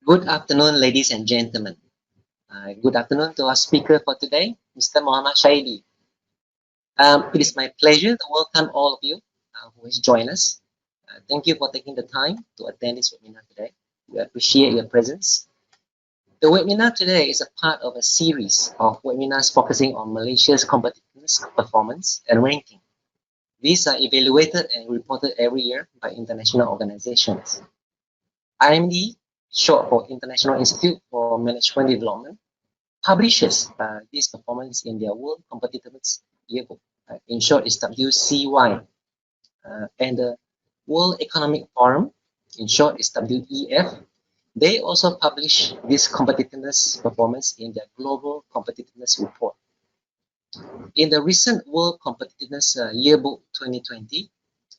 Good afternoon, ladies and gentlemen. Good afternoon to our speaker for today, Mr. Muhammad Shahidi. It is my pleasure to welcome all of you who has joined us. Thank you for taking the time to attend this webinar today. We appreciate your presence. The webinar today is a part of a series of webinars focusing on Malaysia's competitiveness, performance, and ranking. These are evaluated and reported every year by international organizations. IMD, short for International Institute for Management Development, publishes this performance in their World Competitiveness Yearbook. In short, it's WCY. And the World Economic Forum, in short, is WEF. They also publish this competitiveness performance in their Global Competitiveness Report. In the recent World Competitiveness Yearbook 2020,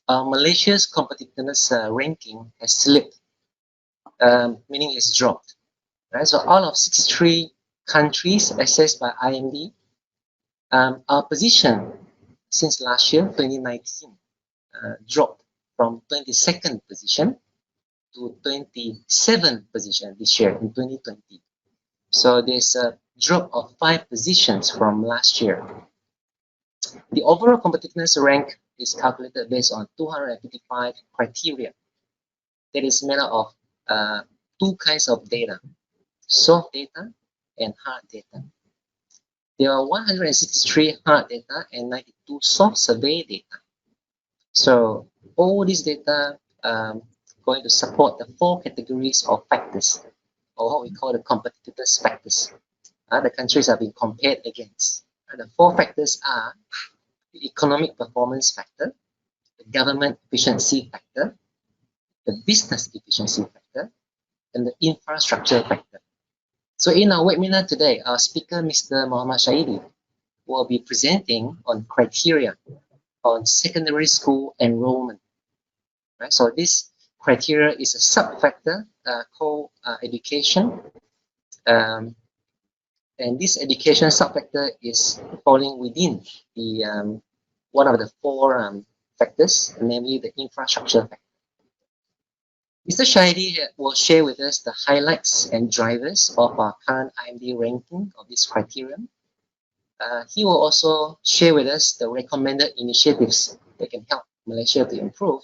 Malaysia's competitiveness ranking has slipped, meaning it's dropped. Right? So all of 63 countries assessed by IMD, our position since last year, 2019, dropped from 22nd position to 27th position this year in 2020. So there's a drop of 5 positions from last year. The overall competitiveness rank is calculated based on 255 criteria. That is made up of 2 kinds of data, soft data and hard data. There are 163 hard data and 92 soft survey data. So all these data going to support the 4 categories of factors, or what we call the competitiveness factors. The countries are being compared against. The 4 factors are the economic performance factor, the government efficiency factor, the business efficiency factor, and the infrastructure factor. So in our webinar today, our speaker, Mr. Muhammad Shahidi, will be presenting on criteria on secondary school enrollment. Right? So this criteria is a sub-factor called education. And this education sub-factor is falling within the one of the 4 factors, namely the infrastructure factor. Mr. Shahidi will share with us the highlights and drivers of our current IMD ranking of this criterion. He will also share with us the recommended initiatives that can help Malaysia to improve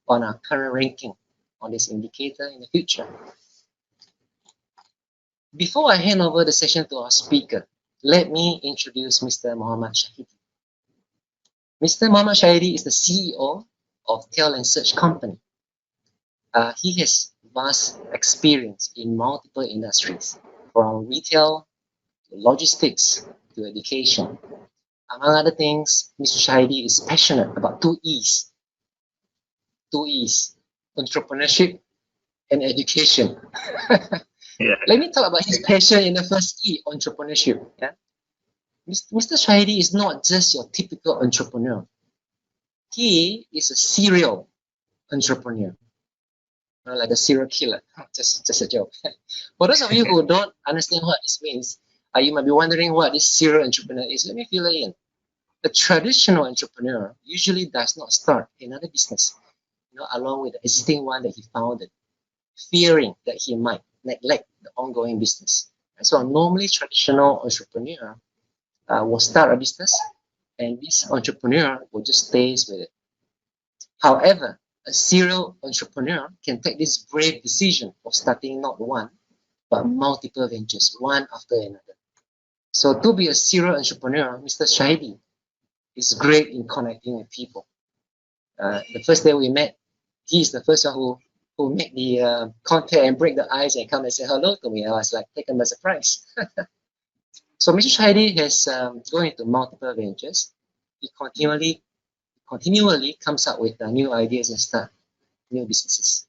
on our current ranking on this indicator in the future. Before I hand over the session to our speaker, let me introduce Mr. Muhammad Shahidi. Mr. Muhammad Shahidi is the CEO of Tel & Search Company. He has vast experience in multiple industries, from retail to logistics to education. Among other things, Mr. Shahidi is passionate about 2 E's. 2 E's, entrepreneurship and education. Yeah. Let me talk about his passion in the first E, entrepreneurship. Yeah? Mr. Shahidi is not just your typical entrepreneur. He is a serial entrepreneur. Like a serial killer. Just a joke. For those of you who don't understand what this means, you might be wondering what this serial entrepreneur is. Let me fill it in. A traditional entrepreneur usually does not start another business, along with the existing one that he founded, fearing that he might neglect the ongoing business. And so normally traditional entrepreneur will start a business, and this entrepreneur will just stay with it. However, a serial entrepreneur can take this brave decision of starting not one, but multiple ventures, one after another. So to be a serial entrepreneur, Mr. Shahidi is great in connecting with people. The first day we met, he's the first one who made the contact and break the ice and come and say hello to me. I was like taken by surprise. So Mr. Shahidi has gone into multiple ventures. He continually comes up with new ideas and start new businesses.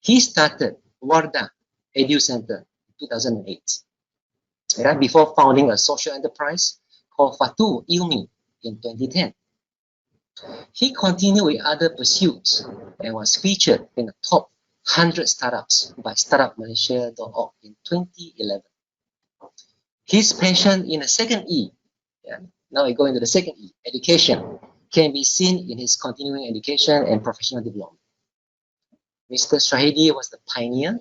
He started Wardah Edu Center in 2008, right, before founding a social enterprise called Fatu Ilmi in 2010. He continued with other pursuits and was featured in the top 100 startups by startupmalaysia.org in 2011. His passion in the second E, now we go into the second E, education, can be seen in his continuing education and professional development. Mr. Shahidi was the pioneer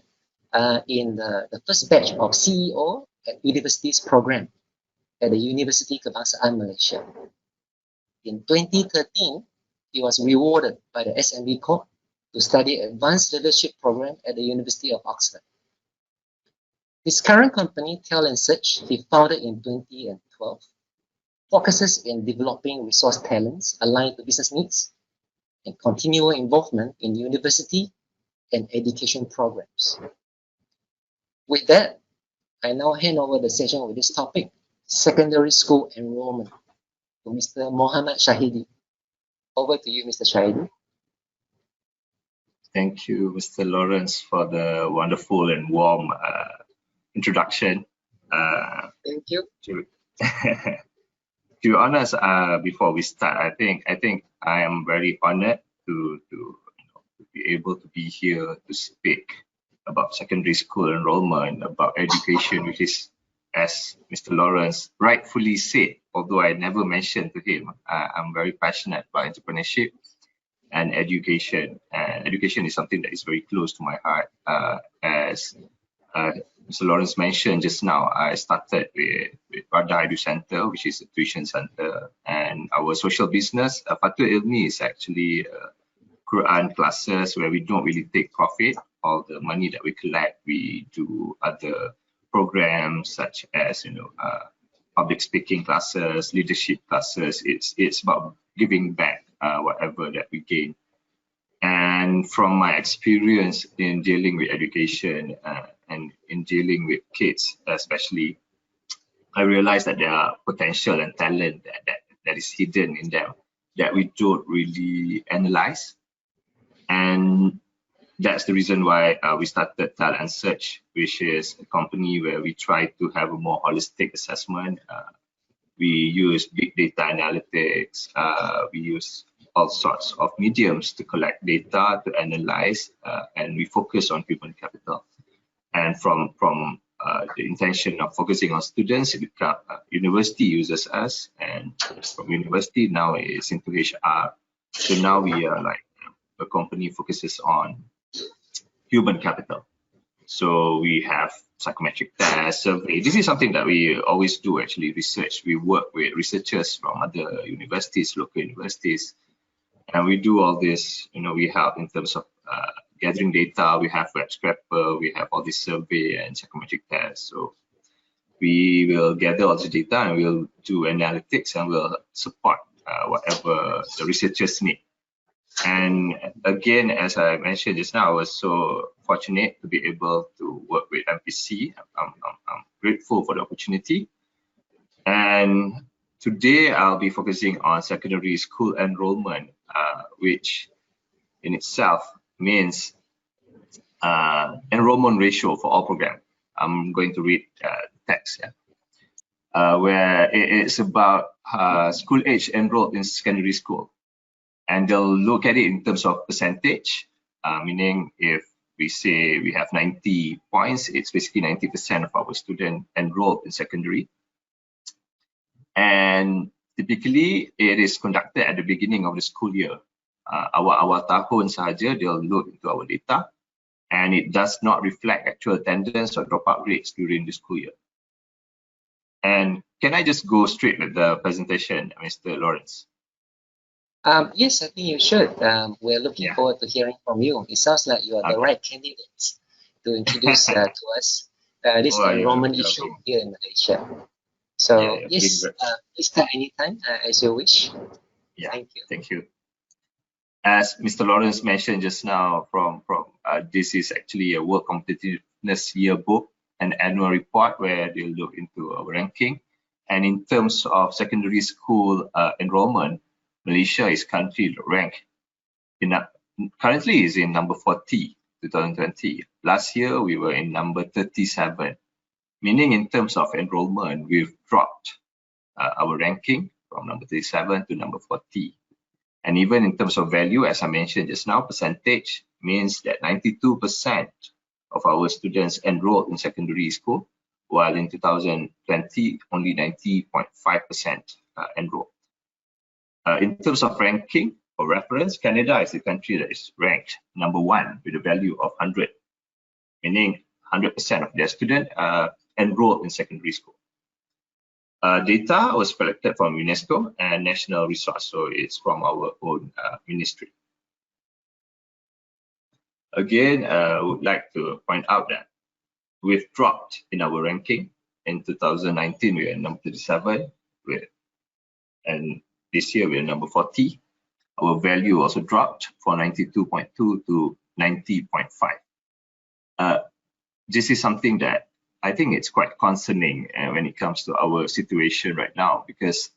in the first batch of CEO at Universities program at the University Kebangsaan Malaysia. In 2013, he was rewarded by the SMB Corp to study Advanced Leadership program at the University of Oxford. His current company, Talent Search, he founded in 2012, focuses in developing resource talents aligned to business needs and continual involvement in university and education programs. With that, I now hand over the session with this topic, secondary school enrollment, to Mr. Mohammed Shahidi. Over to you, Mr. Shahidi. Thank you, Mr. Lawrence, for the wonderful and warm introduction. Thank you. To be honest, before we start, I think I am very honored to be able to be here to speak about secondary school enrollment, about education, which is, as Mr. Lawrence rightfully said, although I never mentioned to him, I'm very passionate about entrepreneurship and education. And education is something that is very close to my heart. As Mr. Lawrence mentioned just now, I started with Radha Edu Center, which is a tuition center, and our social business, Fatul Ilmi, is actually Quran classes where we don't really take profit. All the money that we collect, we do other programs such as public speaking classes, leadership classes. It's about giving back whatever that we gain. And from my experience in dealing with education and in dealing with kids especially, I realized that there are potential and talent that is hidden in them that we don't really analyze. And that's the reason why we started Talent Search, which is a company where we try to have a more holistic assessment. We use big data analytics. We use all sorts of mediums to collect data, to analyze, and we focus on human capital. And from the intention of focusing on students, university uses us, and from university now it's into HR. So now we are like a company focuses on human capital. So we have psychometric tests, survey. This is something that we always do, actually, research. We work with researchers from other universities, local universities, and we do all this. We help in terms of gathering data. We have web scraper, we have all this survey and psychometric tests. So we will gather all the data and we'll do analytics and we'll support whatever the researchers need. And again, as I mentioned just now, I was so fortunate to be able to work with MPC. I'm grateful for the opportunity. And today I'll be focusing on secondary school enrollment, which in itself means enrollment ratio for all programs. I'm going to read text, where it's about school age enrolled in secondary school. And they'll look at it in terms of percentage, meaning if we say we have 90 points, it's basically 90% of our students enrolled in secondary. And typically, it is conducted at the beginning of the school year. Awal tahun sahaja, they'll look into our data, and it does not reflect actual attendance or dropout rates during the school year. And can I just go straight with the presentation, Mr. Lawrence? Yes, I think you should. We're looking forward to hearing from you. It sounds like you are the right candidate to introduce to us this enrollment issue here in Malaysia. So yes, please start anytime as you wish. Thank you. Thank you. As Mr. Lawrence mentioned just now, this is actually a World Competitiveness Yearbook, an annual report where they look into our ranking. And in terms of secondary school enrollment, Malaysia is currently ranked currently is in number 40, 2020. Last year we were in number 37, meaning in terms of enrollment we've dropped our ranking from number 37 to number 40. And even in terms of value, as I mentioned just now, percentage means that 92% of our students enrolled in secondary school, while in 2020 only 90.5% enrolled. In terms of ranking or reference, Canada is the country that is ranked number 1 with a value of 100, meaning 100% of their students enrolled in secondary school. Data was collected from UNESCO and national resource, so it's from our own ministry. Again, I would like to point out that we've dropped in our ranking. In 2019, we were number 37, and this year we're number 40. Our value also dropped from 92.2 to 90.5. This is something that I think it's quite concerning when it comes to our situation right now, because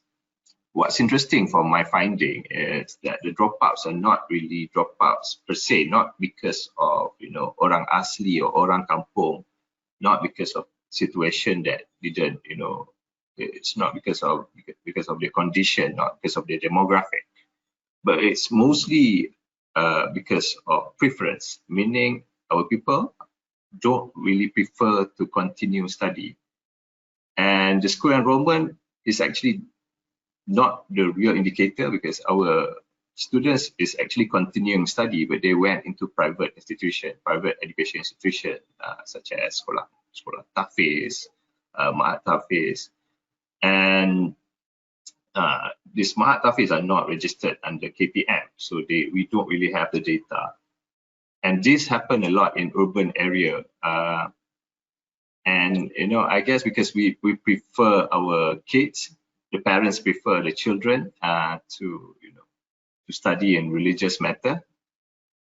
what's interesting from my finding is that the dropouts are not really dropouts per se, not because of orang asli or orang kampung, not because of situation that didn't it's not because of their condition, not because of their demographic, but it's mostly because of preference, meaning our people don't really prefer to continue study, and the school enrollment is actually not the real indicator, because our students is actually continuing study, but they went into private education institution such as sekolah tahfiz, mahat tahfiz, and these mahat tahfiz are not registered under KPM, so we don't really have the data. And this happened a lot in urban area, and I guess because we prefer our kids, the parents prefer the children to study in religious matter,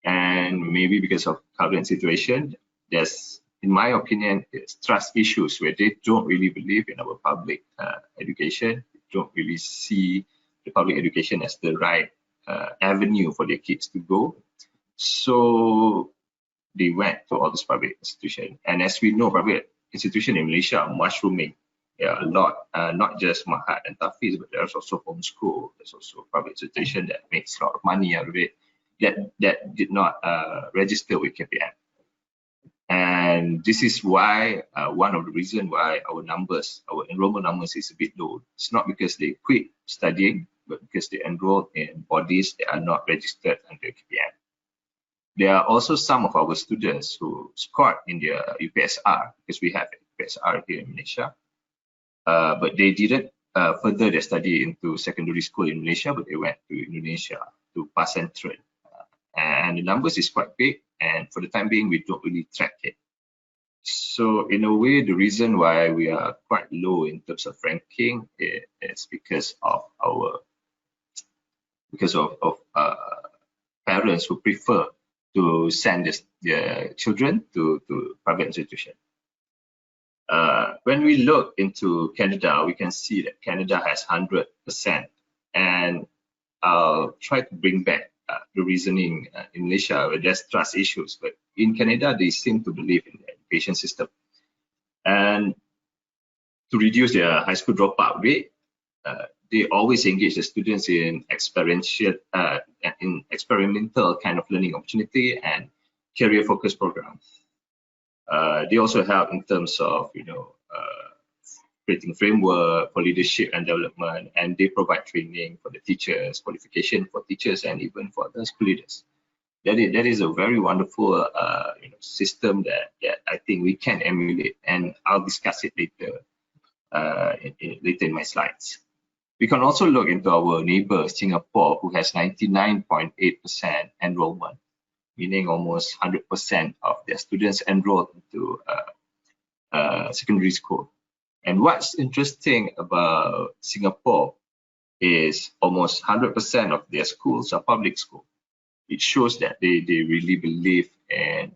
and maybe because of current situation, there's, in my opinion, it's trust issues where they don't really believe in our public education, don't really see the public education as the right avenue for their kids to go. So they went to all these private institutions. And as we know, private institutions in Malaysia are mushrooming. There are a lot, not just mahat and tahfiz, but there's also homeschool. There's also private institution that makes a lot of money out of it that did not register with KPM. And this is why one of the reasons why our enrollment numbers is a bit low. It's not because they quit studying, but because they enrolled in bodies that are not registered under KPM. There are also some of our students who scored in their UPSR, because we have UPSR here in Malaysia, but they didn't further their study into secondary school in Malaysia, but they went to Indonesia to pass entrance. And the numbers is quite big, and for the time being, we don't really track it. So in a way, the reason why we are quite low in terms of ranking is because of parents who prefer to send their children to private institution. When we look into Canada, we can see that Canada has 100%, and I'll try to bring back the reasoning in Malaysia where there's trust issues, but in Canada they seem to believe in the education system, and to reduce their high school dropout rate, they always engage the students in experimental kind of learning opportunity and career focused program. They also help in terms of creating framework for leadership and development, and they provide training for the teachers, qualification for teachers, and even for the school leaders. That is a very wonderful system that I think we can emulate, and I'll discuss it later later in my slides. We can also look into our neighbor Singapore, who has 99.8% enrollment, meaning almost 100% of their students enrolled into secondary school. And what's interesting about Singapore is almost 100% of their schools are public school. It shows that they really believe in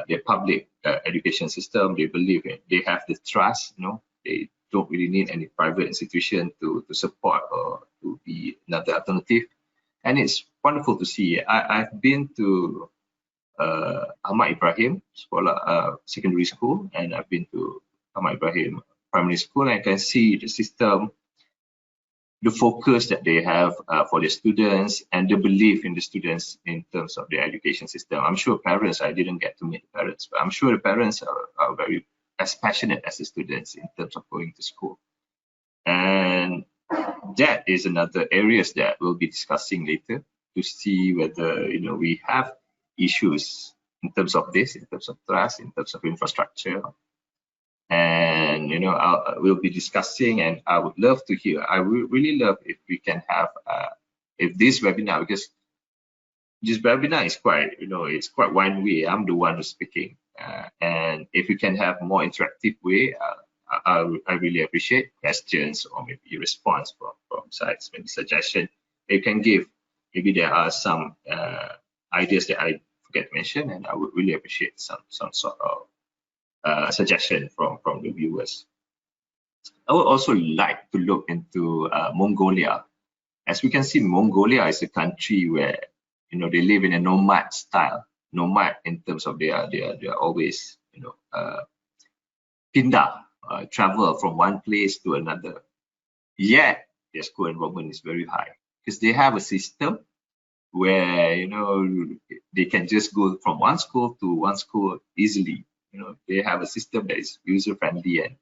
their public education system. They believe they have the trust. They don't really need any private institution to support or to be another alternative. And it's wonderful to see. I've been to Ahmad Ibrahim secondary school, and I've been to Ahmad Ibrahim primary school, and I can see the system, the focus that they have for the students, and the belief in the students in terms of their education system. I'm sure parents, I didn't get to meet the parents, but I'm sure the parents are very as passionate as the students in terms of going to school. And that is another areas that we'll be discussing later to see whether we have issues in terms of this, in terms of trust, in terms of infrastructure. And we'll be discussing, and I would love to hear. I would really love if we can have if this webinar, because this webinar is quite, it's quite one way. I'm the one who's speaking, and if we can have more interactive way, I really appreciate questions or maybe response from sites, maybe suggestion you can give. Maybe there are some ideas that I forget to mention, and I would really appreciate some sort of suggestion from the viewers. I would also like to look into Mongolia. As we can see, Mongolia is a country where they live in a nomad style. Nomad in terms of they are always pindah, travel from one place to another. Yet their school enrollment is very high because they have a system where they can just go from one school to one school easily. They have a system that is user friendly and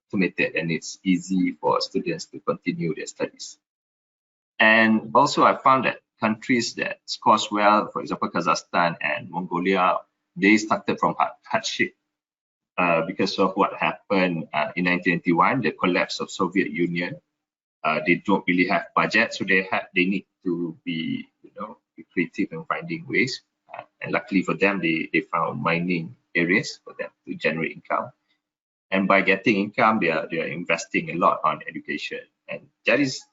automated, and it's easy for students to continue their studies. And also I found that countries that scores well, for example, Kazakhstan and Mongolia, they started from hardship because of what happened in 1991, the collapse of Soviet Union. They don't really have budget, so they need to be be creative in finding ways. And luckily for them, they found mining areas for them to generate income. And by getting income, they are investing a lot on education, and that is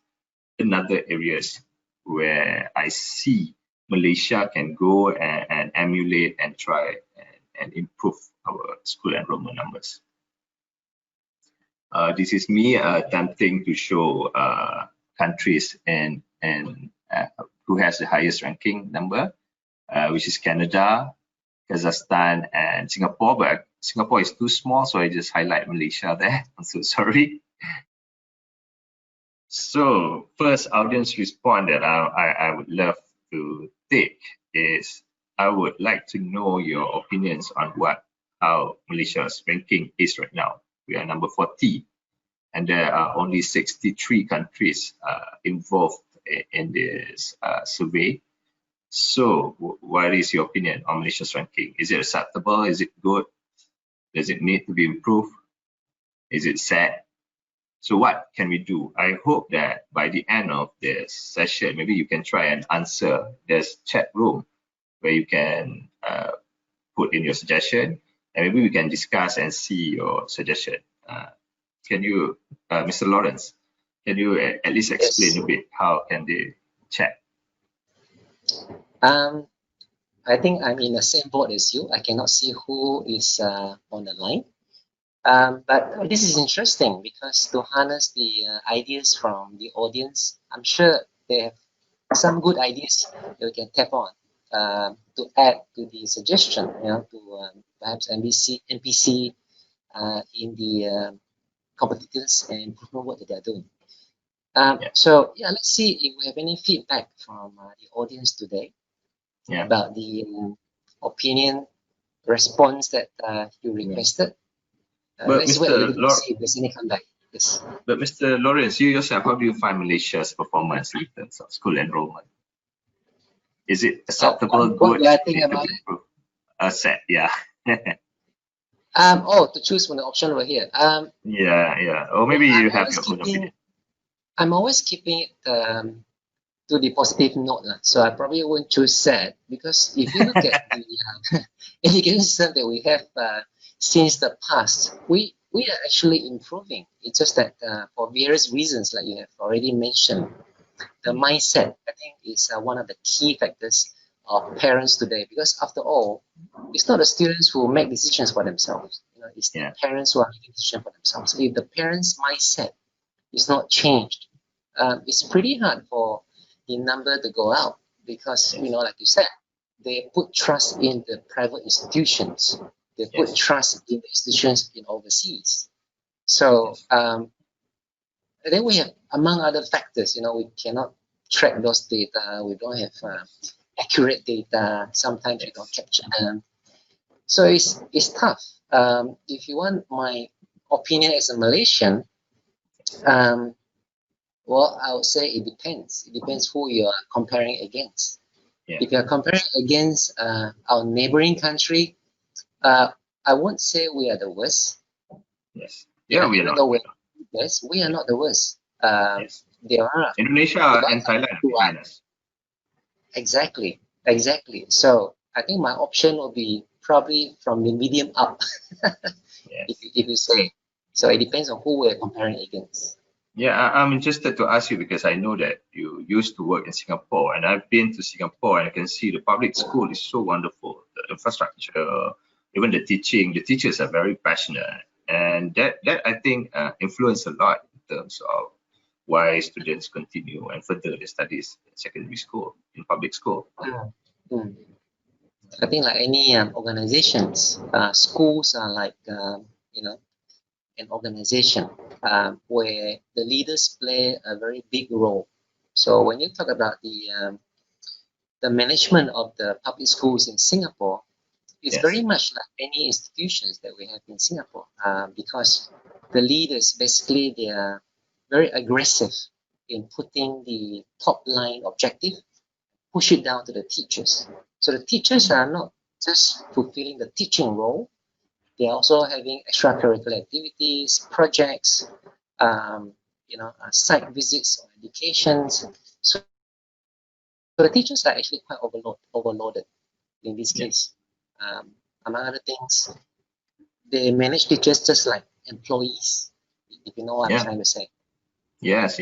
another areas where I see Malaysia can go and emulate and try and improve our school enrollment numbers. This is me attempting to show countries and who has the highest ranking number, which is Canada, Kazakhstan, and Singapore. But Singapore is too small, so I just highlight Malaysia there. I'm so sorry. So first audience response that I would love to take is, I would like to know your opinions on how Malaysia's ranking is right now. We are number 40, and there are only 63 countries involved in this survey. So what is your opinion on Malaysia's ranking? Is it acceptable? Is it good? Does it need to be improved? Is it sad? So what can we do? I hope that by the end of this session, maybe you can try and answer. There's chat room where you can put in your suggestion, and maybe we can discuss and see your suggestion. Can you, Mr. Lawrence, can you at least explain a bit how can they chat? I think I'm in the same boat as you. I cannot see who is on the line. But this is interesting because to harness the ideas from the audience, I'm sure they have some good ideas that we can tap on to add to the suggestion, to perhaps MPC in the competitiveness and improvement work that they're doing. So yeah, let's see if we have any feedback from the audience today about the opinion response that you requested. But Mr. Lawrence, if there's any comeback. Yes. But Mr. Lawrence, you yourself, how do you find Malaysia's performance in terms of school enrollment? Is it acceptable, good? What do I think about it? Set, yeah. To choose from the option over here. Yeah. Or maybe you have your own opinion. I'm always keeping it to the positive note. So I probably won't choose sad, because if you look at the education system that we have since the past, we are actually improving. It's just that for various reasons, like you have already mentioned, the mindset, I think, is one of the key factors of parents today. Because after all, it's not the students who make decisions for themselves. It's the parents who are making decisions for themselves. So if the parents' mindset is not changed, it's pretty hard for the number to go out, because like you said, they put trust in the private institutions. They put trust in the institutions in overseas. So then we have, among other factors, we cannot track those data. We don't have accurate data. Sometimes we don't capture them. So it's tough. If you want my opinion as a Malaysian, well, I would say it depends. It depends who you are comparing against. Yeah. If you are comparing against our neighboring country, I won't say we are the worst. Yes. Yeah, we are even not. though we're the best, we are not the worst. Yes. There are Indonesia and Thailand are who are behind us. exactly. So I think my option will be probably from the medium up, Yes. if you say. So it depends on who we're comparing against. Yeah, I'm interested to ask you because I know that you used to work in Singapore, and I've been to Singapore, and I can see the public school is so wonderful. The infrastructure, even the teaching, the teachers are very passionate, and that I think influence a lot in terms of why students continue and further their studies in secondary school, in public school. Mm. I think like any organizations, schools are like an organization where the leaders play a very big role. So when you talk about the management of the public schools in Singapore, it's Yes. very much like any institutions that we have in Singapore, because the leaders basically they are very aggressive in putting the top line objective, push it down to the teachers. So the teachers are not just fulfilling the teaching role, they are also having extracurricular activities, projects, site visits or educations. So the teachers are actually quite overloaded in this case. Among other things, they manage teachers just like employees, if you know what I'm trying to say. Yes.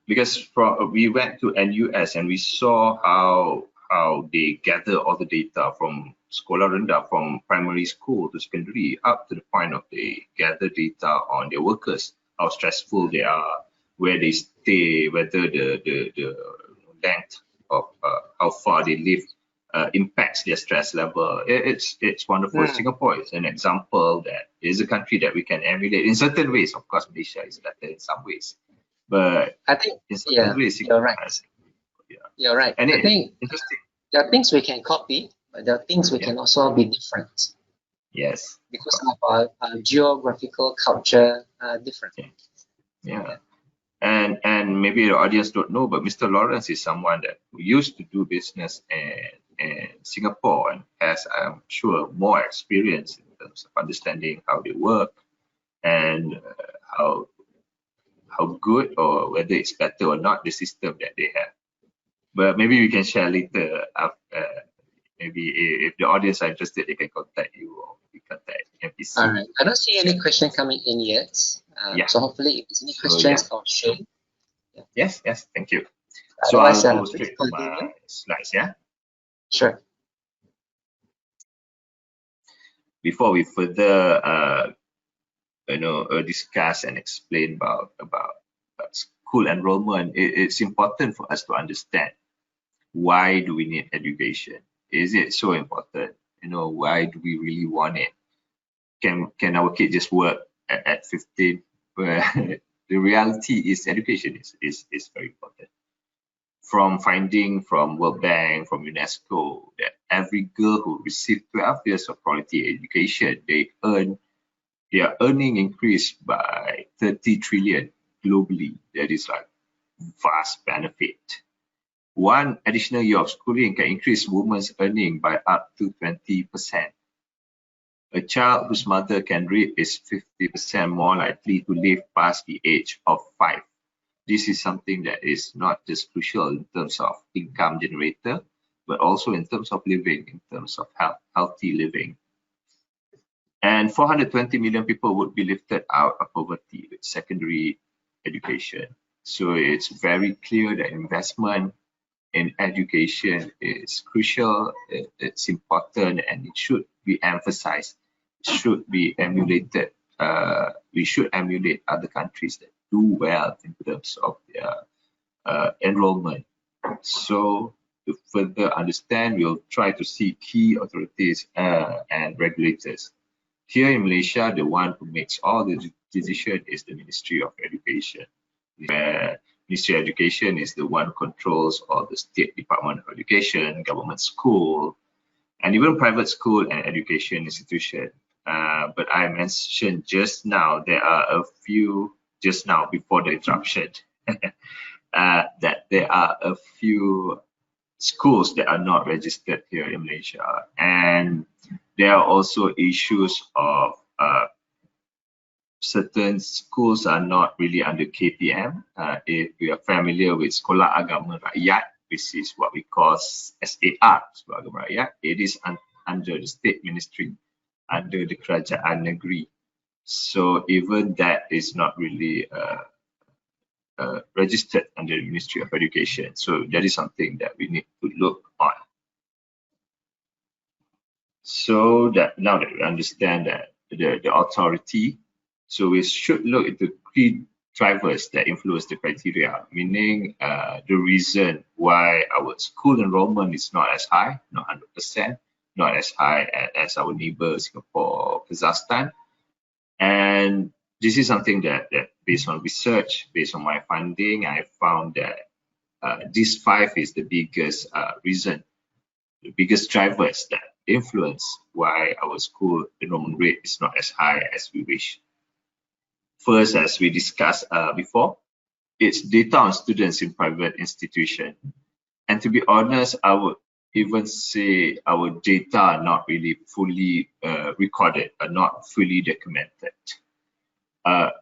Because we went to NUS and we saw how they gather all the data from sekolah rendah, from primary school to secondary, up to the point of they gather data on their workers, how stressful they are, where they stay, whether the length of how far they live impacts their stress level. It's wonderful. Singapore is an example that is a country that we can emulate in certain ways. Of course, Malaysia is better in some ways, but I think in certain ways, you're right. You're right. And I think interesting. there are things we can copy, but there are things we can also be different. Yes. Because of our geographical culture different. Yeah. And maybe the audience don't know, but Mr. Lawrence is someone that used to do business in Singapore and has, I'm sure, more experience in terms of understanding how they work and how good or whether it's better or not the system that they have. But maybe we can share later. Maybe if the audience are interested, they can contact you or we contact MPC. All right. I don't see any question coming in yet. So hopefully, if there's any questions, I'll share. Yes. Thank you. Otherwise, So I'll go straight to my slides. Yeah. Sure. Before we further, discuss and explain about school enrollment, it's important for us to understand why do we need education? Is it so important? Why do we really want it? Can our kid just work at 15? But the reality is education is very important. From finding from World Bank, from UNESCO, that every girl who received 12 years of quality education, their earning increased by 30 trillion globally. That is like vast benefit. One additional year of schooling can increase women's earning by up to 20%. A child whose mother can read is 50% more likely to live past the age of 5. This is something that is not just crucial in terms of income generator, but also in terms of living, in terms of healthy living. And 420 million people would be lifted out of poverty with secondary education. So it's very clear that investment in education is crucial, it's important, and it should be emphasized, should be emulated. We should emulate other countries that do well in terms of their enrollment. So to further understand, we'll try to see key authorities and regulators. Here in Malaysia, the one who makes all the decision is the Ministry of Education. Ministry of Education is the one who controls all the State Department of Education, government school, and even private school and education institution. But I mentioned just now, there are a few, just now before the interruption, that there are a few schools that are not registered here in Malaysia. And there are also issues of certain schools are not really under KPM. If we are familiar with Sekolah Agama Rakyat, which is what we call SAR, Sekolah Agama Rakyat, it is under the State Ministry, under the Kerajaan Negeri. So even that is not really registered under the Ministry of Education. So that is something that we need to look on. So that now that we understand that the authority, so we should look into key drivers that influence the criteria, meaning the reason why our school enrollment is not as high, not 100%, not as high as our neighbor Singapore, Kazakhstan. And this is something that based on research, based on my finding, I found that these 5 is the biggest reason, the biggest drivers that influence why our school enrollment rate is not as high as we wish. First, as we discussed before, it's data on students in private institutions. And to be honest, I would even say our data are not really fully recorded, are not fully documented.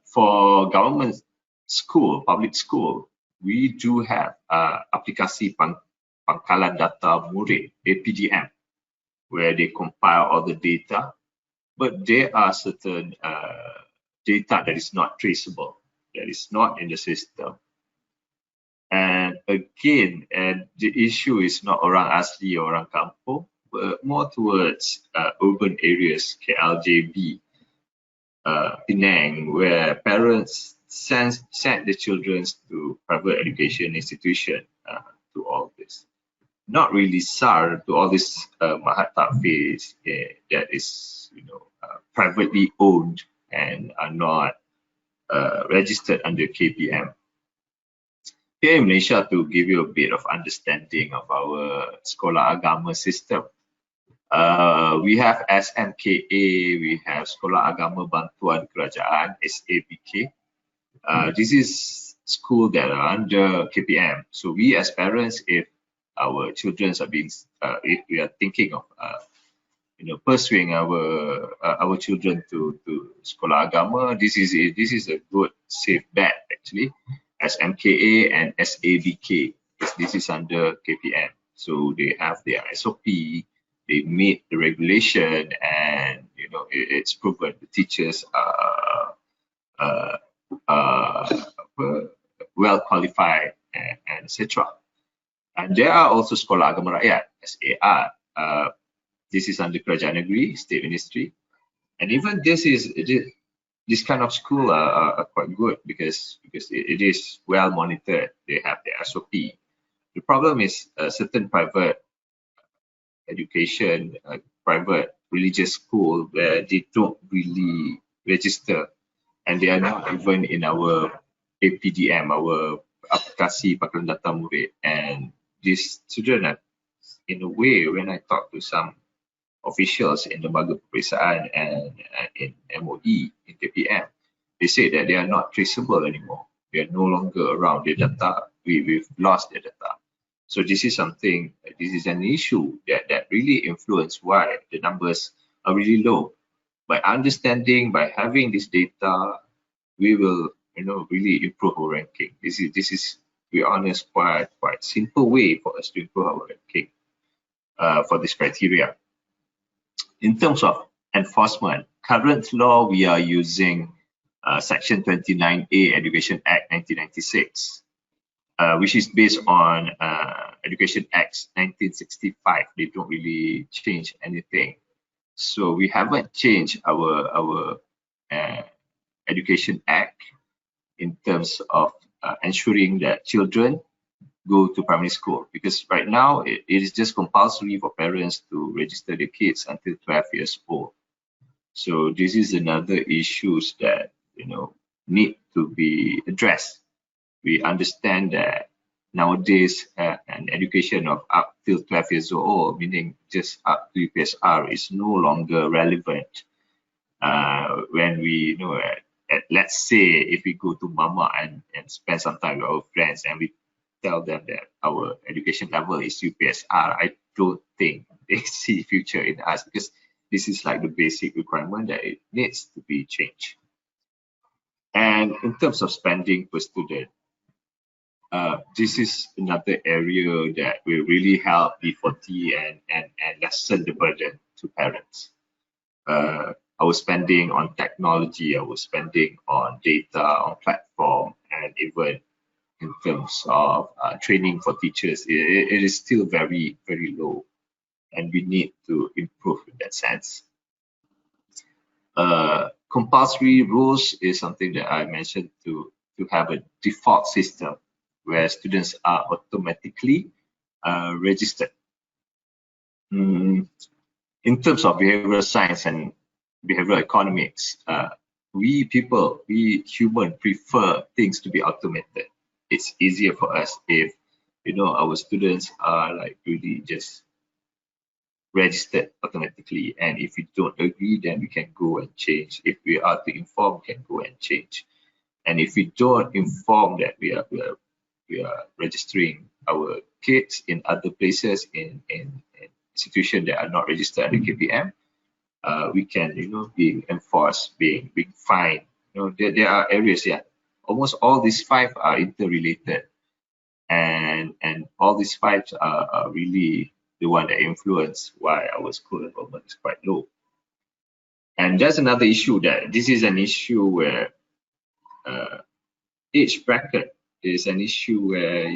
For government school, public school, we do have aplikasi Pangkalan Data Murid, APDM, where they compile all the data, but there are certain data that is not traceable, that is not in the system. And again, the issue is not orang asli or orang kampung, but more towards urban areas, KLJB, Penang, where parents send the children to private education institution to all this. Not really SAR, to all this Mahat Tahfiz that is, privately owned and are not registered under KPM. Here in Malaysia, to give you a bit of understanding of our Sekolah Agama system, we have SMKA, we have Sekolah Agama Bantuan Kerajaan, SABK. This is school that are under KPM. So we as parents, if our children are being, if we are thinking of, pursuing our children to Sekolah Agama, this is a good safe bet actually. SMKA and SABK, this is under KPM. So they have their SOP, they meet the regulation, and it's proven the teachers are well qualified and etc. And there are also Sekolah Agama Rakyat, SAR. This is under Kerajaan Negeri, State Ministry. And even this kind of school are quite good because it is well monitored. They have their SOP. The problem is certain private education, private religious school where they don't really register, and they are not even in our APDM, our aplikasi Pangkalan Data Murid. And these children are, in a way, when I talk to some officials in the Lembaga Peperiksaan and in MOE, in KPM, they say that they are not traceable anymore. They are no longer around. Their data, we've lost their data. So this is something, this is an issue that really influence why the numbers are really low. By understanding, by having this data, we will, really improve our ranking. This is, to be honest, quite simple way for us to improve our ranking for this criteria. In terms of enforcement, current law, we are using Section 29A Education Act 1996, which is based on Education Act 1965. They don't really change anything. So we haven't changed our Education Act in terms of ensuring that children go to primary school, because right now it is just compulsory for parents to register their kids until 12 years old. So this is another issues that need to be addressed. We understand that nowadays an education of up till 12 years old, meaning just up to UPSR, is no longer relevant. When we let's say if we go to Mama and spend some time with our friends and we tell them that our education level is UPSR, I don't think they see future in us, because this is like the basic requirement that it needs to be changed. And in terms of spending per student, this is another area that will really help D40 and lessen the burden to parents. Our spending on technology, our spending on data, on platform, and even in terms of training for teachers, it is still very, very low, and we need to improve in that sense. Compulsory rules is something that I mentioned, to have a default system where students are automatically registered. In terms of behavioral science and behavioral economics, we human prefer things to be automated. It's easier for us if our students are like really just registered automatically, and if we don't agree, then we can go and change. If we are to inform, we can go and change. And if we don't inform that we are registering our kids in other places, in institutions that are not registered under KPM, we can being enforced, being fined. There are areas, almost all these 5 are interrelated, and all these 5 are really the one that influence why our school enrollment is quite low. And that's another issue, that this is an issue where age bracket is an issue where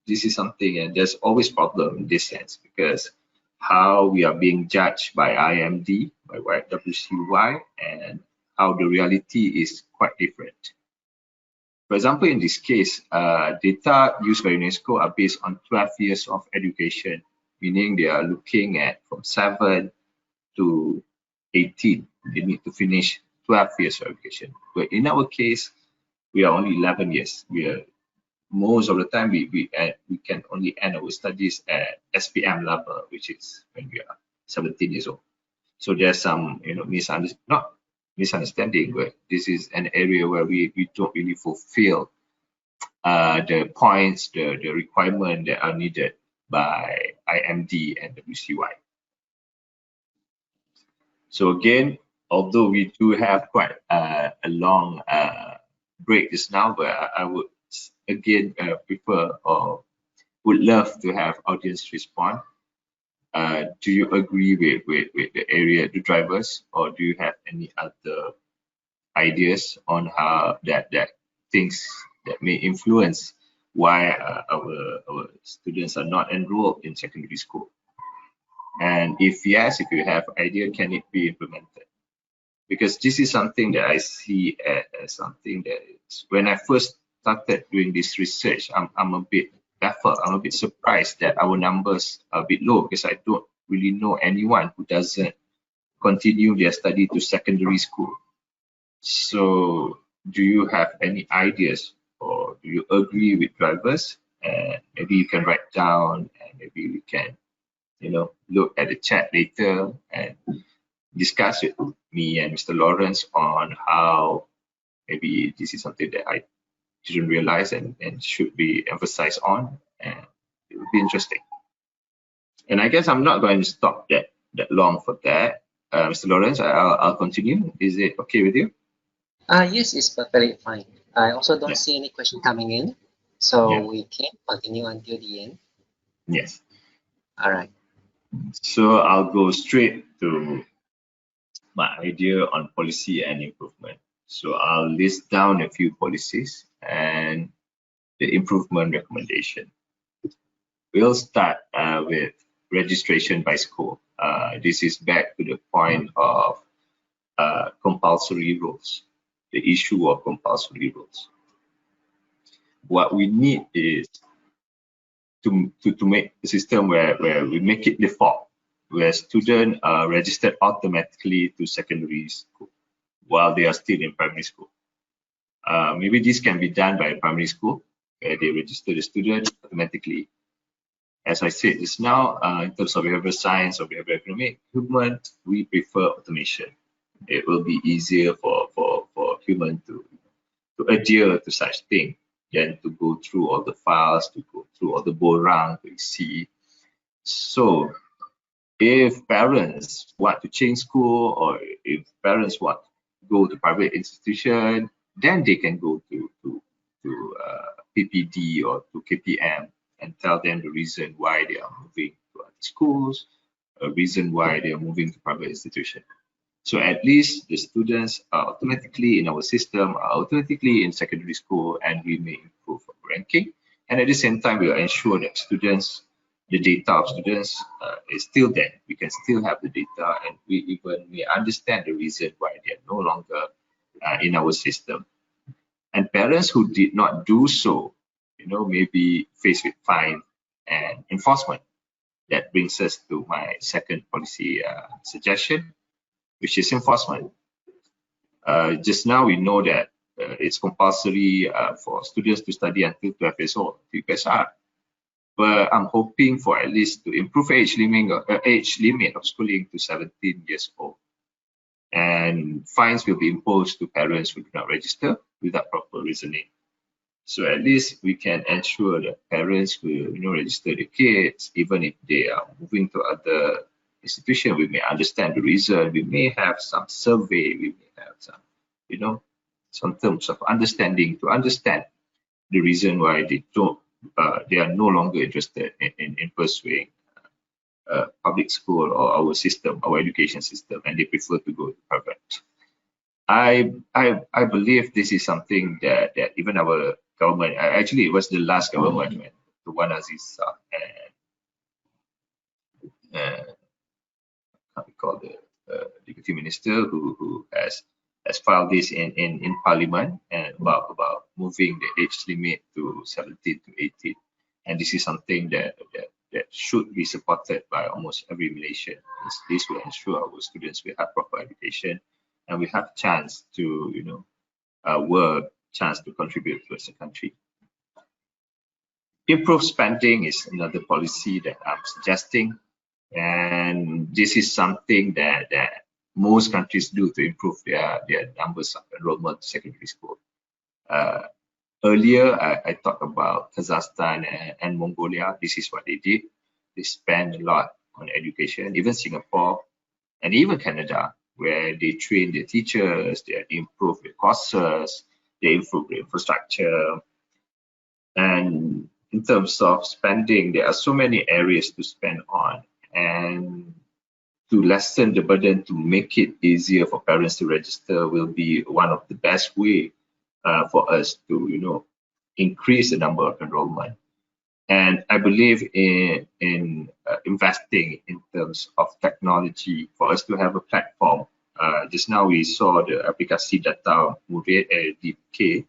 this is something, and there's always problem in this sense, because how we are being judged by IMD, by WCY, and how the reality is quite different. For example, in this case, data used by UNESCO are based on 12 years of education, meaning they are looking at from 7 to 18. They need to finish 12 years of education. But in our case, we are only 11 years. Most of the time we can only end our studies at SPM level, which is when we are 17 years old. So there's some misunderstanding, but this is an area where we don't really fulfill the points, the requirement that are needed by IMD and WCY. So again, although we do have quite a long break just now, but I would again prefer or would love to have audience respond. Do you agree with the area, the drivers, or do you have any other ideas on how that things that may influence why our students are not enrolled in secondary school? And if yes, if you have idea, can it be implemented? Because this is something that I see as something that when I first started doing this research, I'm a bit baffled. I'm a bit surprised that our numbers are a bit low, because I don't really know anyone who doesn't continue their study to secondary school. So do you have any ideas, or do you agree with drivers? And maybe you can write down, and maybe we can look at the chat later and discuss with me and Mr. Lawrence on how maybe this is something that I didn't realize and should be emphasized on, and it would be interesting. And I guess I'm not going to stop that long for that. Mr. Lawrence, I'll continue. Is it okay with you? Yes, it's perfectly fine. I also don't see any question coming in, so we can continue until the end. Yes. All right. So I'll go straight to my idea on policy and improvement. So I'll list down a few policies and the improvement recommendation. We'll start with registration by school. This is back to the point of compulsory rules, the issue of compulsory rules. What we need is to make a system where we make it default, where students are registered automatically to secondary school while they are still in primary school. Maybe this can be done by primary school, where they register the student automatically. As I said just now, in terms of behavioral science or behavioral economic improvement, we prefer automation. It will be easier for human to adhere to such thing. then to go through all the files, to go through all the borang to see. So if parents want to change school, or if parents want to go to private institution, then they can go to PPD or to KPM and tell them the reason why they are moving to other schools, a reason why they are moving to private institution. So at least the students are automatically in our system, are automatically in secondary school, and we may improve our ranking. And at the same time, we will ensure that students, the data of students is still there. We can still have the data, and we even may understand the reason why they are no longer in our system. And parents who did not do so, may be faced with fine and enforcement. That brings us to my second policy suggestion, which is enforcement. Just now we know that it's compulsory for students to study until 12 years old, UPSR. But I'm hoping for at least to improve age limit of schooling to 17 years old. And fines will be imposed to parents who do not register without proper reasoning. So at least we can ensure that parents will register the kids, even if they are moving to other institution. We may understand the reason. We may have some survey. We may have some, some terms of understanding to understand the reason why they don't. They are no longer interested in pursuing public school or our system, our education system, and they prefer to go to private. I believe this is something that even our government, actually it was the last government, when the one Aziz and we call the deputy minister who has filed this in parliament, and about moving the age limit to 17 to 18, and this is something that should be supported by almost every Malaysian. This will ensure our students will have proper education, and we have chance to work, chance to contribute towards the country. Improved spending is another policy that I'm suggesting, and this is something that most countries do to improve their numbers of enrollment to secondary school. Earlier, I talked about Kazakhstan and Mongolia. This is what they did. They spend a lot on education, even Singapore and even Canada, where they train their teachers, they improve their courses, they improve the infrastructure. And in terms of spending, there are so many areas to spend on, and to lessen the burden, to make it easier for parents to register, will be one of the best way for us to increase the number of enrollment. And I believe in investing in terms of technology for us to have a platform. Just now we saw the aplikasi data Murid DK,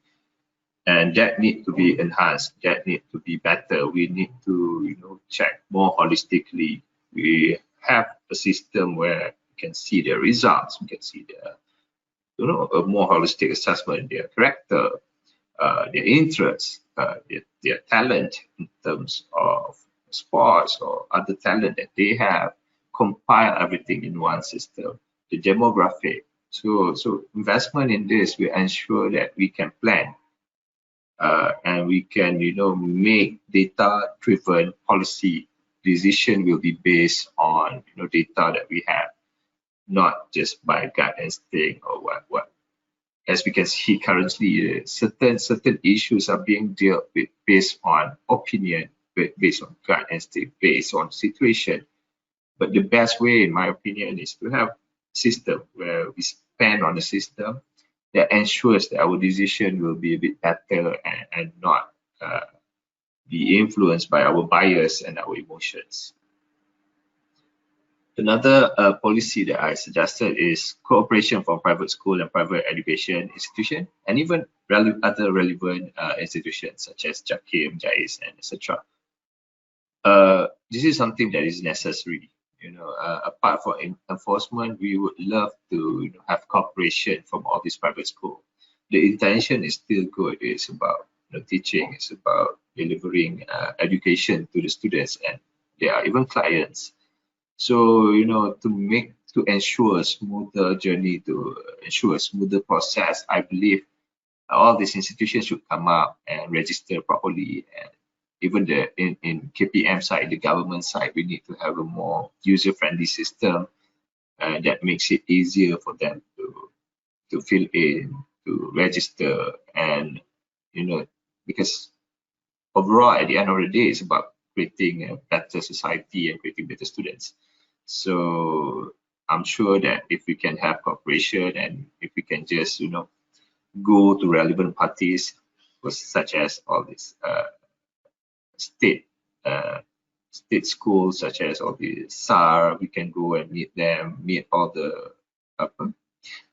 and that need to be enhanced, that need to be better. We need to check more holistically. We have a system where we can see the results, we can see the a more holistic assessment, their character, their interests, their talent in terms of sports or other talent that they have, compile everything in one system, the demographic. So investment in this will ensure that we can plan and we can make data-driven policy. Decision will be based on data that we have, not just by gut instinct or what. As we can see currently, certain issues are being dealt with based on opinion, based on gut instinct, based on situation. But the best way, in my opinion, is to have a system where we spend on a system that ensures that our decision will be a bit better and not be influenced by our bias and our emotions. Another policy that I suggested is cooperation from private school and private education institution, and even other relevant institutions such as JAKIM, JAIS, and etc. This is something that is necessary. Apart from enforcement, we would love to have cooperation from all these private schools. The intention is still good. It's about teaching. It's about delivering education to the students, and they are even clients. So to ensure a smoother journey, to ensure a smoother process, I believe all these institutions should come up and register properly. And even in KPM side, the government side, we need to have a more user-friendly system that makes it easier for them to fill in, to register, and because overall at the end of the day, it's about creating a better society and creating better students. So I'm sure that if we can have cooperation and if we can just go to relevant parties, such as all these state schools, such as all the SAR, we can go and meet them, meet all the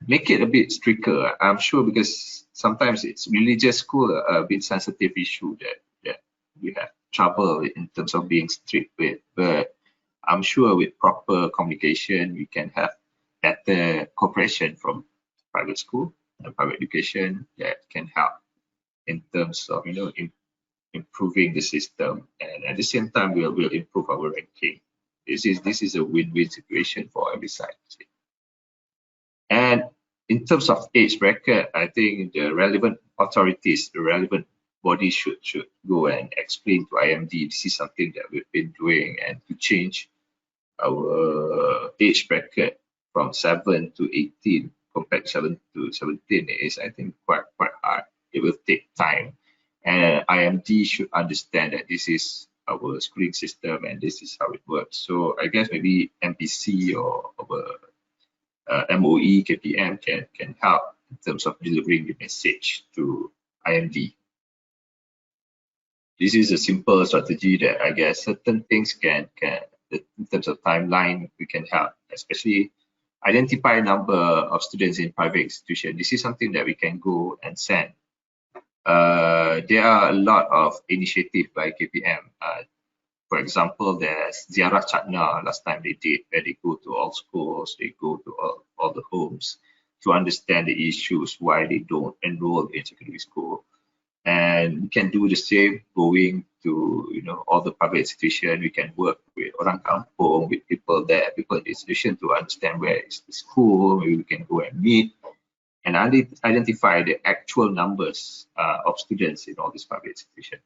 make it a bit stricter. I'm sure, because sometimes it's religious school a bit sensitive issue that we have trouble in terms of being strict with, but I'm sure with proper communication we can have better cooperation from private school and private education that can help in terms of improving the system, and at the same time we'll improve our ranking. This is a win-win situation for every side. And in terms of age bracket, I think the relevant authorities, the relevant bodies should go and explain to IMD this is something that we've been doing, and to change our age bracket from 7 to 18 compared to 7 to 17 is, I think, quite hard. It will take time, and IMD should understand that this is our schooling system and this is how it works. So I guess maybe MPC or our MOE, KPM can help in terms of delivering the message to IMD. This is a simple strategy that I guess certain things can in terms of timeline, we can help, especially identify a number of students in private institutions. This is something that we can go and send. There are a lot of initiatives by KPM. For example, there's Ziarah Chatna last time they did, where they go to all schools, they go to all the homes to understand the issues why they don't enroll in secondary school. And we can do the same going to all the private institutions. We can work with orang kampung, with people there, people in the institution, to understand where is the school. Maybe we can go and meet and identify the actual numbers of students in all these private institutions.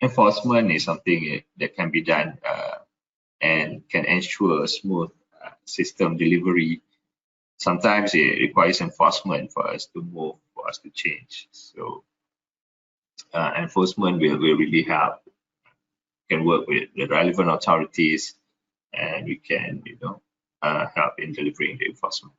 Enforcement is something that can be done and can ensure a smooth system delivery. Sometimes it requires enforcement for us to move, for us to change. So enforcement will really help. We can work with the relevant authorities, and we can help in delivering the enforcement.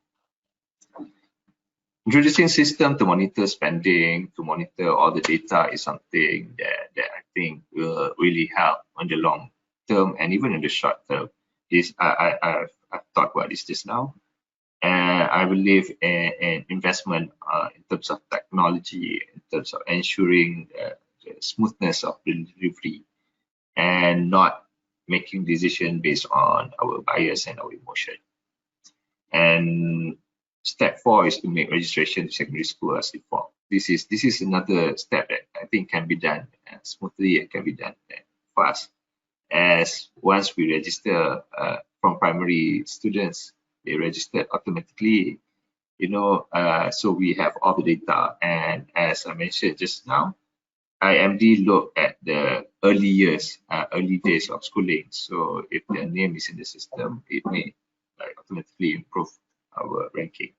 Introducing system to monitor spending, to monitor all the data is something that I think will really help on the long term and even in the short term. I've talked about this just now. And I believe in investment in terms of technology, in terms of ensuring the smoothness of the delivery, and not making decisions based on our bias and our emotion. And step 4 is to make registration to secondary school as default. This is another step that I think can be done smoothly and can be done fast. As once we register from primary students, they register automatically, so we have all the data. And as I mentioned just now, IMD look at the early years, early days of schooling. So if their name is in the system, it may automatically improve our ranking.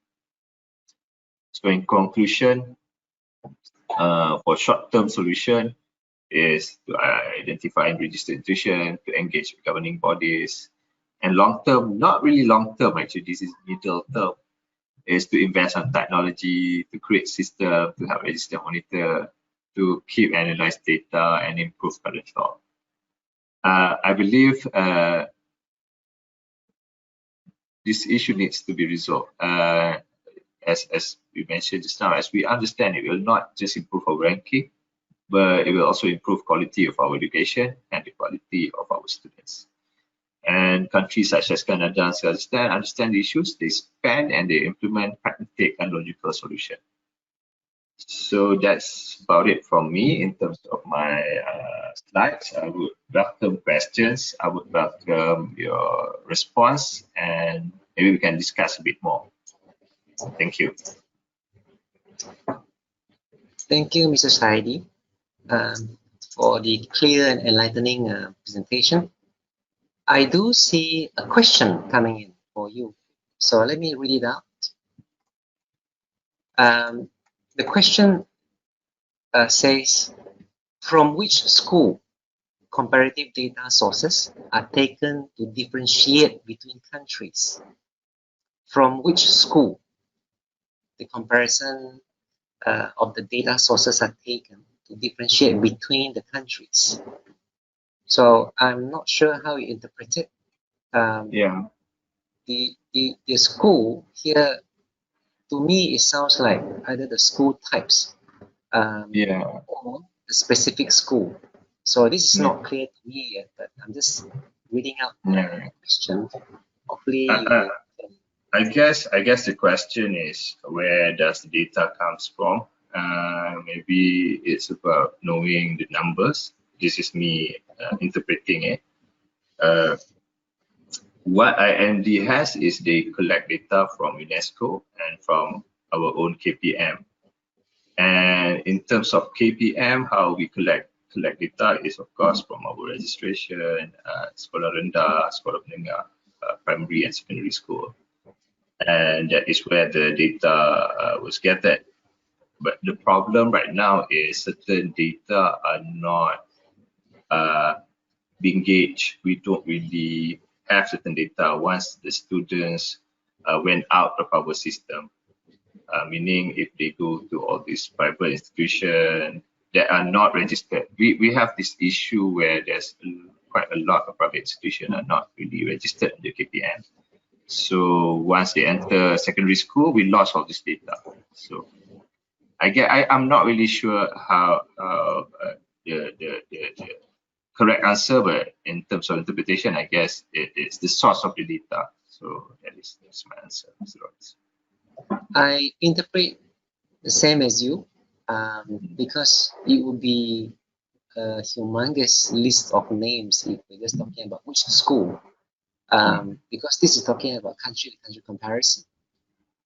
So in conclusion, for short-term solution is to identify and register institution, to engage with governing bodies, and long-term, not really long-term actually, this is middle-term, is to invest on technology, to create system, to have register monitor, to keep analyze data and improve current law. I believe this issue needs to be resolved. As we mentioned just now, as we understand, it will not just improve our ranking, but it will also improve quality of our education and the quality of our students. And countries such as Canada and Kazakhstan understand the issues, they spend and they implement pragmatic and logical solutions. So that's about it from me in terms of my slides. I would welcome questions. I would welcome your response, and maybe we can discuss a bit more. Thank you. Thank you, Mr. Shahidi, for the clear and enlightening presentation. I do see a question coming in for you. So let me read it out. The question says, from which school comparative data sources are taken to differentiate between countries? From which school the comparison of the data sources are taken to differentiate between the countries? So I'm not sure how you interpret it. Yeah. The school here, to me, it sounds like either the school types Yeah. or the specific school. So this is Yeah. not clear to me yet, but I'm just reading out Yeah. the question. Hopefully, I guess the question is, where does the data comes from? Maybe it's about knowing the numbers. This is me interpreting it. What IMD has is they collect data from UNESCO and from our own KPM. And in terms of KPM, how we collect data is, of course, from our registration, sekolah rendah, sekolah menengah, primary and secondary school. And that is where the data was gathered. But the problem right now is certain data are not being gauged. We don't really have certain data once the students went out of our system. Meaning if they go to all these private institutions that are not registered. We have this issue where there's quite a lot of private institutions are not really registered in the KPM. So once they enter secondary school, we lost all this data. So I'm not really sure how the correct answer, but in terms of interpretation, I guess it's the source of the data. So that's my answer, Mr. Roberts. I interpret the same as you, because it would be a humongous list of names if we're just talking about which school, because this is talking about country-to-country comparison.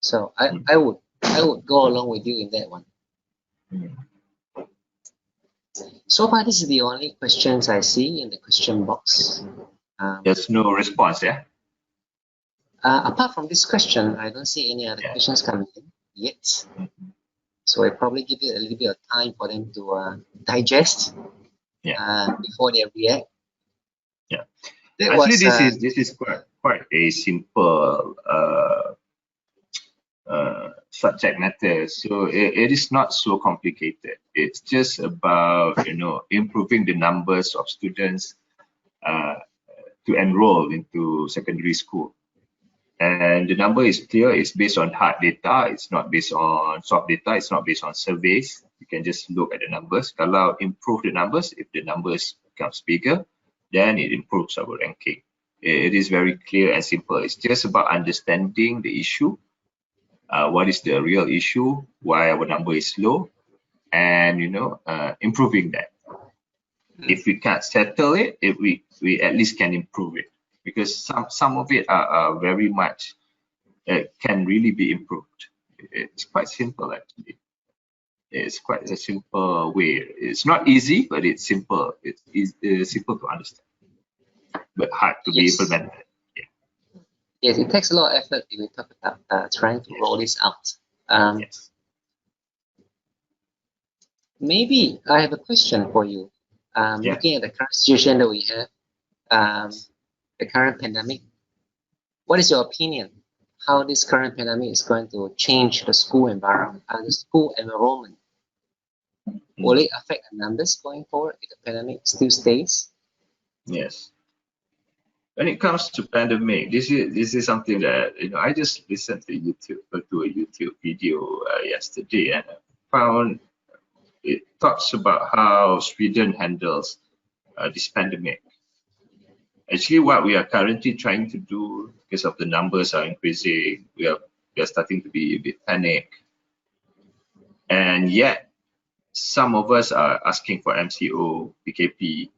So I would go along with you in that one. So far, this is the only questions I see in the question box. There's no response, yeah? Apart from this question, I don't see any other questions coming in yet. So I probably give it a little bit of time for them to digest before they react. Yeah. That Actually, was, this is quite a simple subject matter. So it is not so complicated. It's just about improving the numbers of students to enroll into secondary school. And the number is clear. It's based on hard data. It's not based on soft data. It's not based on surveys. You can just look at the numbers. Kalau improve the numbers, if the numbers becomes bigger, then it improves our ranking. It is very clear and simple. It's just about understanding the issue. What is the real issue? Why our number is low? And improving that. If we can't settle it, if we at least can improve it, because some of it are very much can really be improved. It's quite simple actually. It's quite a simple way. It's not easy, but it's simple. It's simple to understand, but hard to be implemented. Yes, it takes a lot of effort if we talk about trying to roll this out. Maybe I have a question for you. Looking at the current situation that we have, the current pandemic, what is your opinion? How this current pandemic is going to change the school environment and the school enrollment? Will it affect the numbers going forward if the pandemic still stays? Yes. When it comes to pandemic, this is something that I just listened to a YouTube video yesterday, and I found it talks about how Sweden handles this pandemic. Actually, what we are currently trying to do, because of the numbers are increasing, we are starting to be a bit panicked, and yet some of us are asking for MCO, PKP,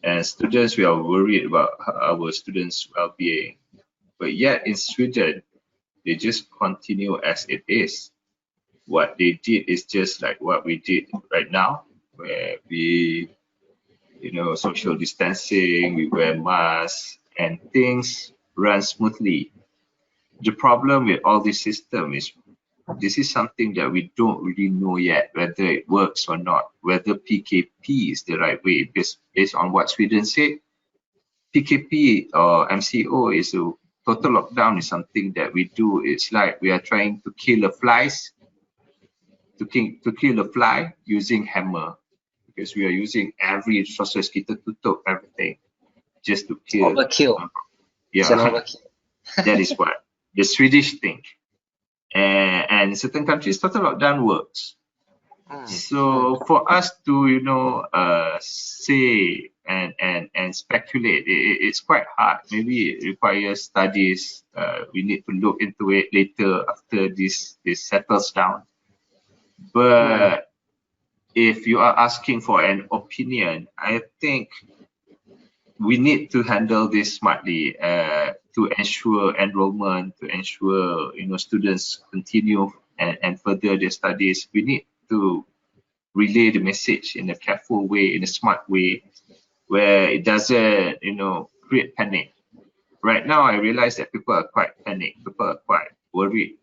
and students, we are worried about our students' well-being. But yet in Sweden, they just continue as it is. what they did is just like what we did right now, where we, social distancing, we wear masks, and things run smoothly. The problem with all this system is this is something that we don't really know yet, whether it works or not, whether PKP is the right way, because based on what Sweden said, PKP or MCO is a total lockdown is something that we do. It's like we are trying to kill the flies, to kill the fly using hammer, because we are using every resources kita tutup everything just to kill. Overkill. It's an Yeah, overkill. that is what the Swedish think. And certain countries, total lockdown works. So for us to say and speculate, it's quite hard. Maybe it requires studies. We need to look into it later after this settles down. But if you are asking for an opinion, I think we need to handle this smartly to ensure enrollment, to ensure students continue and further their studies. We need to relay the message in a careful way, in a smart way, where it doesn't create panic. Right now, I realize that people are quite panicked, people are quite worried,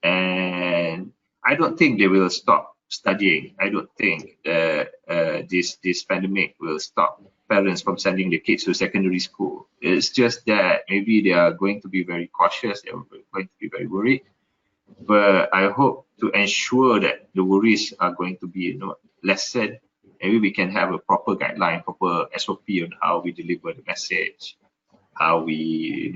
and I don't think they will stop studying. I don't think this pandemic will stop parents from sending their kids to secondary school. It's just that maybe they are going to be very cautious, they are going to be very worried. But I hope to ensure that the worries are going to be lessened. Maybe we can have a proper guideline, proper SOP on how we deliver the message, how we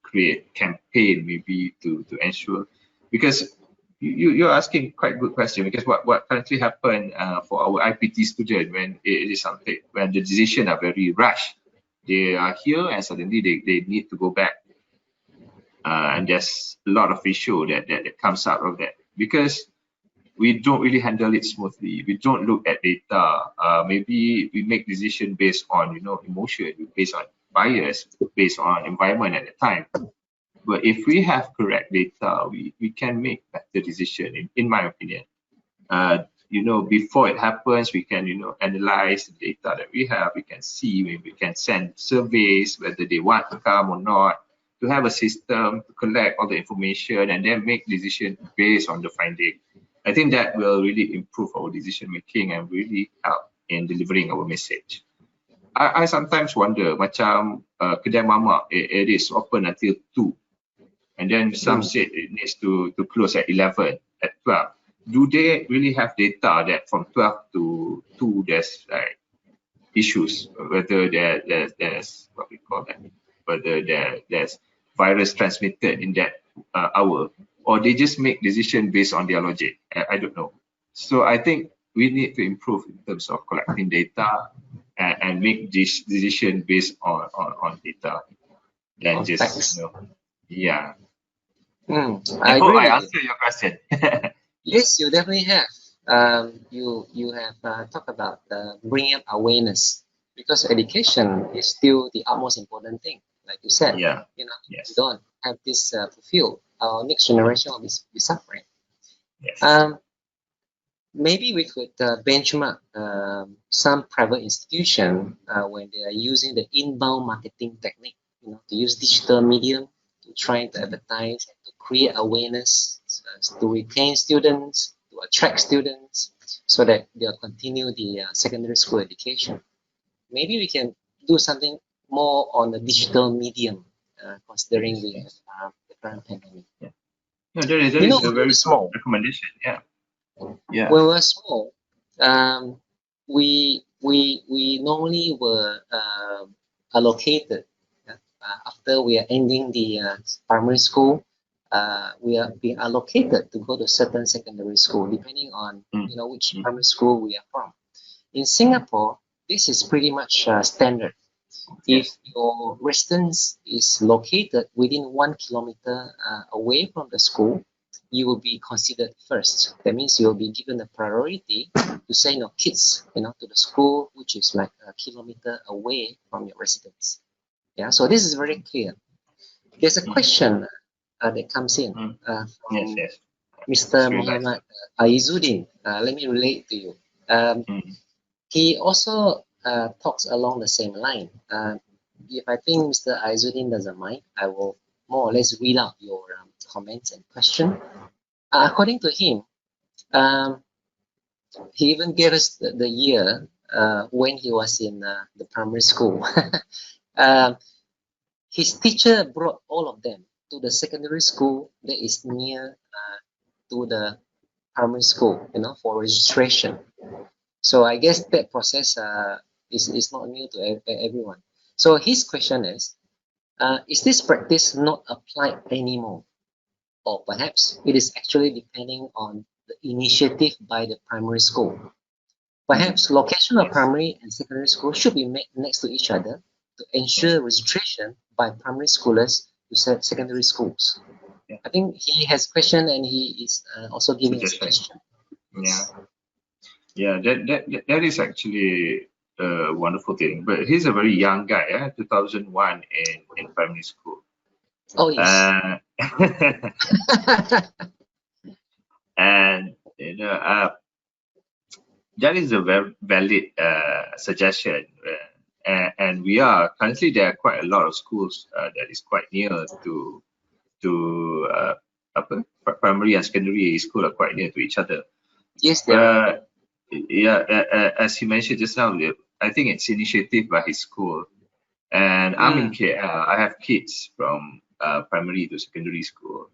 create campaign maybe to ensure, because you're asking quite good question, because what currently happen for our IPT student when it is something, when the decision are very rushed, they are here and suddenly they need to go back, and there's a lot of issue that comes out of that, because we don't really handle it smoothly. We don't look at data. Maybe we make decision based on emotion, based on bias, based on environment at the time. But if we have correct data, we can make better decision, in my opinion. Before it happens, we can analyze the data that we have. We can see, maybe we can send surveys whether they want to come or not, to have a system to collect all the information and then make decision based on the finding. I think that will really improve our decision making and really help in delivering our message. I sometimes wonder, macam kedai mamak, it is open until 2, and then some said it needs to close at 11, at 12. Do they really have data that from 12 to 2 there's like issues, whether there's what we call that, whether there's virus transmitted in that hour, or they just make decision based on their logic? I don't know. So I think we need to improve in terms of collecting data and make this decision based on data than just yeah. I hope I answered your question. Yes, you definitely have. You have talked about bringing up awareness, because education is still the utmost important thing. Like you said, yes. We don't have this fulfilled, our next generation will be suffering. Yes. Maybe we could benchmark some private institution when they are using the inbound marketing technique, to use digital medium to try to advertise and to create awareness, to retain students, to attract students, so that they'll continue the secondary school education. Maybe we can do something more on the digital medium, considering we have the current pandemic. No, that is a very small recommendation. Yeah. When we're small, we normally were allocated after we are ending the primary school. We are being allocated to go to certain secondary school, depending on which primary school we are from. In Singapore, this is pretty much standard. If your residence is located within 1 kilometer away from the school, you will be considered first. That means you will be given the priority to send your kids, to the school which is like 1 kilometer away from your residence. Yeah, so this is very clear. There's a question that comes in. Yes. Mr. really nice. Muhammad Aizuddin. Let me relate to you. He also talks along the same line. If I think Mr. Aizuddin doesn't mind, I will more or less read out your comments and question. According to him, he even gave us the year when he was in the primary school. His teacher brought all of them to the secondary school that is near to the primary school, for registration. So I guess that process is not new to everyone. So his question is this practice not applied anymore? Or perhaps it is actually depending on the initiative by the primary school. Perhaps location of primary and secondary school should be made next to each other to ensure registration by primary schoolers to secondary schools. I think he has question and he is also giving a suggestion. Yeah, that is actually a wonderful thing. But he's a very young guy, 2001 in primary school. Oh yes. And that is a very valid suggestion. And we are currently, there are quite a lot of schools that is quite near to primary and secondary school are quite near to each other. Yes, they are. Yeah, as he mentioned just now, I think it's initiative by his school. And I'm in KL. I have kids from primary to secondary school,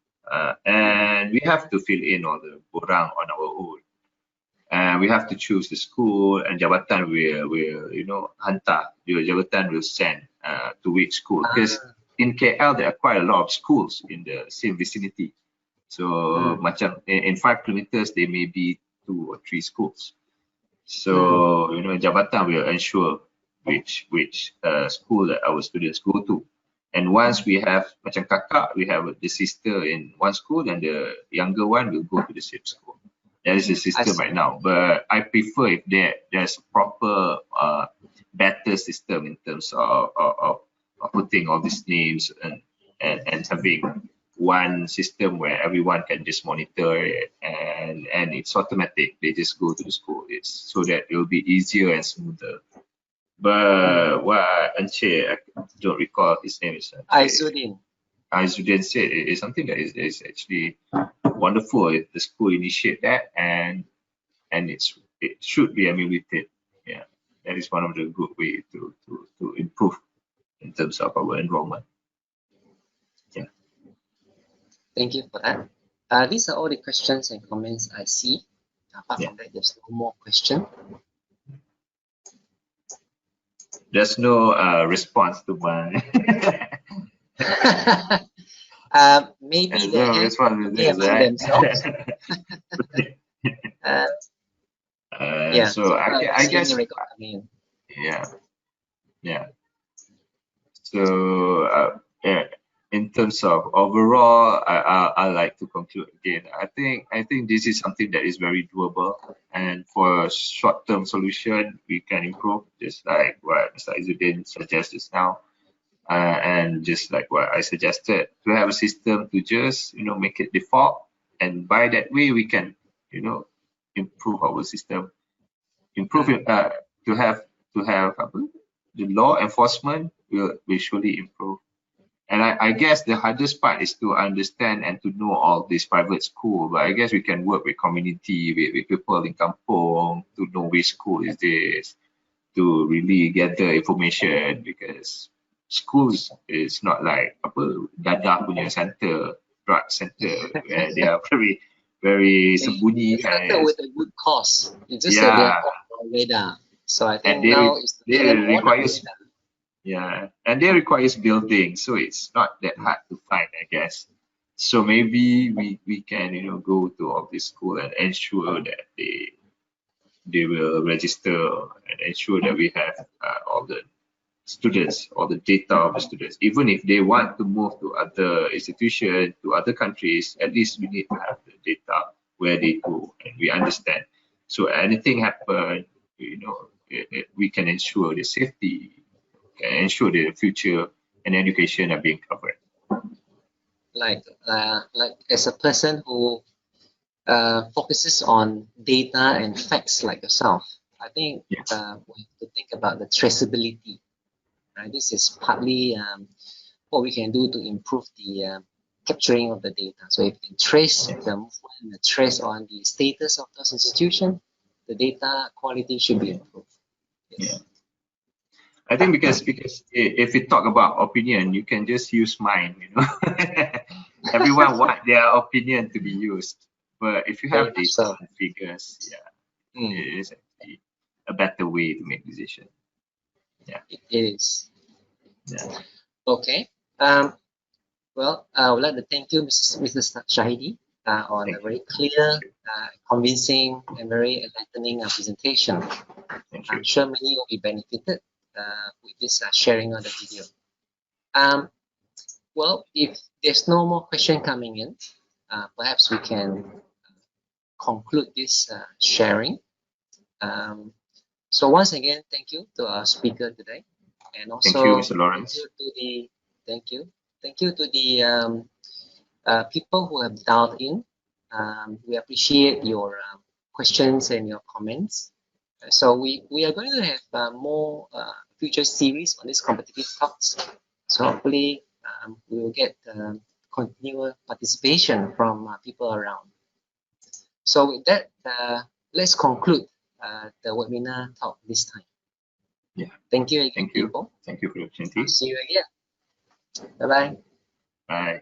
and we have to fill in all the borang on our own. And we have to choose the school, and Jabatan will hantar. Jabatan will send to which school, because in KL there are quite a lot of schools in the same vicinity. So macam in 5 kilometers there may be 2 or 3 schools. So Jabatan will ensure which school that our students go to. And once we have macam kakak, we have the sister in one school, and the younger one will go to the same school. That is the system right now. But I prefer if there's a proper, better system in terms of putting all these names and having one system where everyone can just monitor it, and it's automatic. They just go to the school. It's so that it will be easier and smoother. But what Anche, I don't recall his name is Aizuddin. Aizuddin said it is something that is actually wonderful if the school initiate that, and it should be emulated. Yeah, that is one of the good way to improve in terms of our enrollment. Yeah. Thank you for that. These are all the questions and comments I see. Apart from that, there's no more question. There's no response to my. Maybe they have among themselves. Yeah. So I guess. Yeah. So in terms of overall, I like to conclude again. I think this is something that is very doable, and for short-term solution, we can improve, just like what Mr. Aizuddin suggests just now, and just like what I suggested, to have a system to just make it default, and by that way we can improve our system, improve it, to have the law enforcement will surely improve. And I guess the hardest part is to understand and to know all these private schools. But I guess we can work with community, with people in kampung to know which school is this, to really gather information, because schools is not like dadah punya center, drug center, where they are very sembunyi. Started with a good cause. You just said they are on radar. So I think now is the requires. Yeah, and they requires building, so it's not that hard to find, I guess. So maybe we can go to all this school and ensure that they will register, and ensure that we have all the students, all the data of the students. Even if they want to move to other institutions, to other countries, at least we need to have the data where they go, and we understand. So anything happen, we can ensure the safety, ensure the future and education are being covered. Like as a person who focuses on data and facts like yourself, I think we have to think about the traceability. Right? This is partly what we can do to improve the capturing of the data. So if we can trace the movement and trace on the status of those institutions, the data quality should be improved. Yes. Yeah. I think because if we talk about opinion, you can just use mine, you know. Everyone want their opinion to be used. But if you have data and figures, it is actually a better way to make decisions. Yeah. It is. Yeah. Okay. Well, I would like to thank you, Mr. Shahidi, on a very clear, convincing, and very enlightening presentation. I'm sure many will be benefited with this sharing of the video. Well, if there's no more question coming in, perhaps we can conclude this sharing. So once again, thank you to our speaker today, and also thank you, Mr. Lawrence. Thank you to the people who have dialed in. We appreciate your questions and your comments. So we are going to have more future series on this competitive talks. So hopefully we will get continual participation from people around. So with that, let's conclude the webinar talk this time. Yeah. Thank you again, people. Thank you for the opportunity. See you again. Bye-bye. Bye.